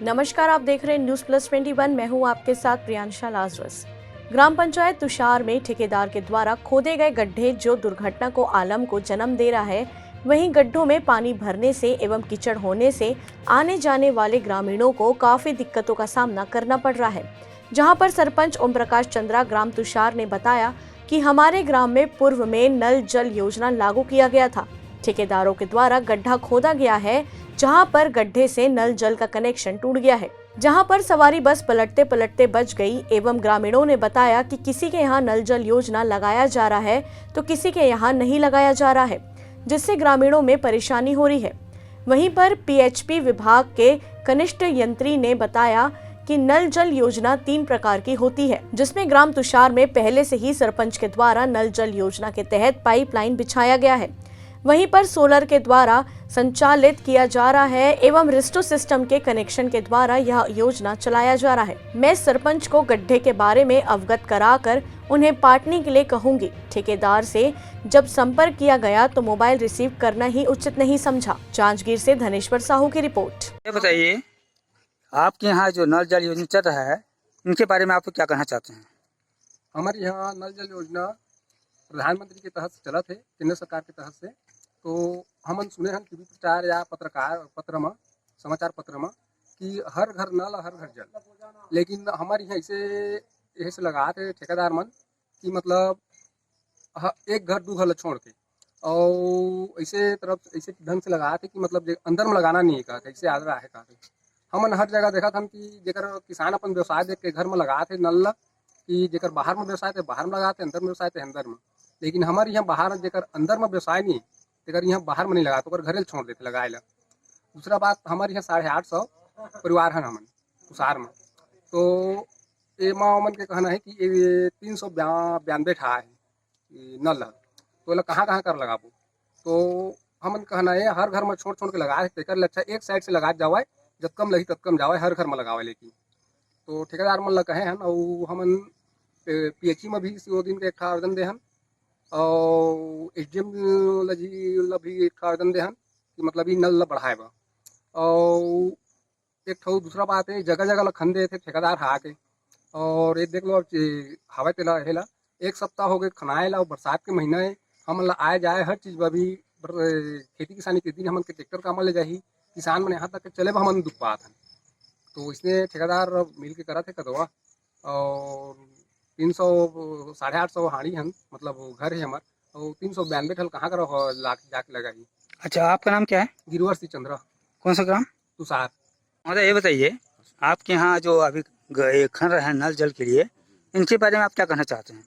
नमस्कार, आप देख रहे हैं न्यूज प्लस 21। मैं हूं आपके साथ प्रियांशा लाजरस। ग्राम पंचायत तुषार में ठेकेदार के द्वारा खोदे गए गड्ढे जो दुर्घटना को आलम को जन्म दे रहा है, वहीं गड्ढों में पानी भरने से एवं कीचड़ होने से आने जाने वाले ग्रामीणों को काफी दिक्कतों का सामना करना पड़ रहा है। जहां पर सरपंच ओम प्रकाश चंद्रा ग्राम तुषार ने बताया कि हमारे ग्राम में पूर्व में नल जल योजना लागू किया गया था। ठेकेदारों के द्वारा गड्ढा खोदा गया है, जहां पर गड्ढे से नल जल का कनेक्शन टूट गया है, जहां पर सवारी बस पलटते पलटते बच गई एवं ग्रामीणों ने बताया कि किसी के यहां नल जल योजना लगाया जा रहा है तो किसी के यहां नहीं लगाया जा रहा है, जिससे ग्रामीणों में परेशानी हो रही है। वहीं पर पीएचपी विभाग के कनिष्ठ यंत्री ने बताया कि नल जल योजना 3 प्रकार की होती है, जिसमें ग्राम तुषार में पहले से ही सरपंच के द्वारा नल जल योजना के तहत पाइपलाइन बिछाया गया है। वहीं पर सोलर के द्वारा संचालित किया जा रहा है एवं रिस्टो सिस्टम के कनेक्शन के द्वारा यह योजना चलाया जा रहा है। मैं सरपंच को गड्ढे के बारे में अवगत कराकर उन्हें पाटने के लिए कहूंगी। ठेकेदार से जब संपर्क किया गया तो मोबाइल रिसीव करना ही उचित नहीं समझा। जांजगीर से धनेश्वर साहू की रिपोर्ट। ये बताइए, आपके यहाँ जो नल जल योजना चल रहा है, इनके बारे में आप क्या कहना चाहते हैं? हमारे यहाँ नल जल योजना प्रधानमंत्री के तहत से चला थे, केंद्र सरकार के तहत से। तो हमन सुने हैं टीवी प्रचार या पत्र में, समाचार पत्र में कि हर घर नल हर घर जल। लेकिन हमारे यहाँ ऐसे लगा थे ठेकेदार मन कि मतलब एक घर 2 घर छोड़ के और ऐसे ढंग से लगा थे कि मतलब अंदर में लगाना नहीं कहते, ऐसे आदरा है कहते। हमन हर जगह देखा था कि जेकर किसान अपन व्यवसाय देख के घर में लगा थे नल, कि जेकर बाहर में व्यवसाय थे बाहर में लगाते, अंदर में व्यवसाय थे अंदर में। लेकिन हमारे यहाँ बाहर जेकर अंदर में व्यवसाय नहीं, जेकर यहाँ बाहर में नहीं लगा तो घरे छोड़ देते लगाए ला। दूसरा बात, हमारे यहाँ 850 परिवार हैं हमन तुषार में। तो ये मन के कहना है कि ये 392 ठा है नल, तो कहाँ कहाँ कर लगाबो। तो हमन कहना है हर घर में छोड़ छोड़ के लगाए, तेकर अच्छा एक साइड से लगा जावाए, जब कम लगी तब कम जावाए, हर घर में लगावे। लेकिन तो ठेकेदार मन कहे हैं और हमन पीएचई में भी वो दिन के एक आवेदन दे हन और एसडीएम जी भी एक आवेदन दे हन कि मतलब ये नल बढ़ाए बा। और एक ठो दूसरा बात है, जगह जगह खंदे थे ठेकेदार आके, और ये देख लो अब हवा तेला हेला 1 सप्ताह हो गए खनाए ला। बरसात के महीना है, हम आए जाए हर चीज़ भी खेती किसानी के दिन हमन के ट्रैक्टर काम ले जाही, किसान मन यहाँ तक चले हम दुख पात हैं। तो इसमें ठेकेदार मिल के करा थे कदवा और 300 850 हाड़ी हन, मतलब घर है हमार, और 392 ठल कहाँ कर जाके लगाई। अच्छा, आपका नाम क्या है? गिरवर सिंह चंद्रा। कौन सा ग्राम? तुषार। मतलब ये बताइए, आपके यहाँ जो अभी खन रहे हैं नल जल के लिए, इनके बारे में आप क्या कहना चाहते हैं?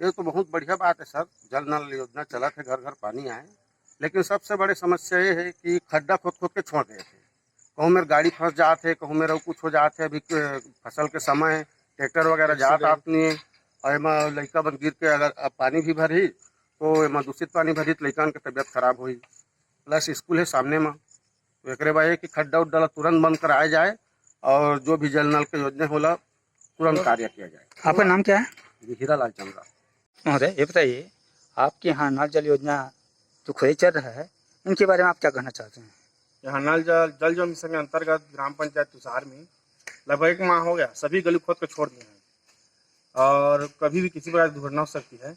ये तो बहुत बढ़िया बात है सर, जल नल योजना चला थे, घर घर पानी आए। लेकिन सबसे बड़ी समस्या ये है कि खड्डा खोद खोद के छोड़ गए थे। कहूँ मेरे गाड़ी फंस जाते, कहूँ मेरा कुछ हो जाते। अभी फसल के समय ट्रैक्टर वगैरह जात आपने, और एमा लड़का बन गिर के अगर पानी भी भरी तो एमा दूषित पानी भरी तो लड़का की तबीयत खराब हुई। प्लस स्कूल है सामने में, तो एक बार कि खड्डा उड्डा तुरंत बंद कराया जाए और जो भी जल नल के योजना होला तुरंत कार्य किया जाए। आपका नाम क्या है? हीरालाल चंद्रा। महोदय, ये बताइए, आपके यहाँ नल जल योजना जो खोज चल रहा है, इनके बारे में आप क्या कहना चाहते हैं? यहाँ नल जल जो मिशन के अंतर्गत ग्राम पंचायत तुषार में लगभग 1 माह हो गया, सभी गली खोद के छोड़ दिए हैं और कभी भी किसी प्रकार की दुर्घटना हो सकती है,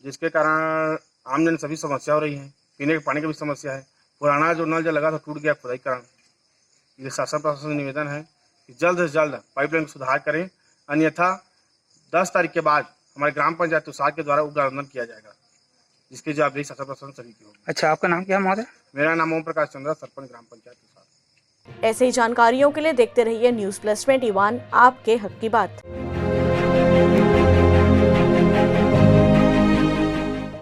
जिसके कारण आमजन सभी समस्या हो रही है। पीने के पानी की भी समस्या है। पुराना जो नल जल लगा था टूट गया खुदाई कारण। ये शासन प्रशासन से निवेदन है कि जल्द से जल्द पाइपलाइन सुधार करें, अन्यथा 10 तारीख के बाद हमारे ग्राम पंचायत तुषार के द्वारा उग्र आंदोलन किया जाएगा, जिसकी जवाबदेही शासन प्रशासन सभी की होगी। अच्छा, आपका नाम क्या है महोदय? मेरा नाम ओम प्रकाश चंद्रा, सरपंच ग्राम पंचायत तुषार। ऐसे ही जानकारियों के लिए देखते रहिए न्यूज प्लस 21, आपके हक की बात।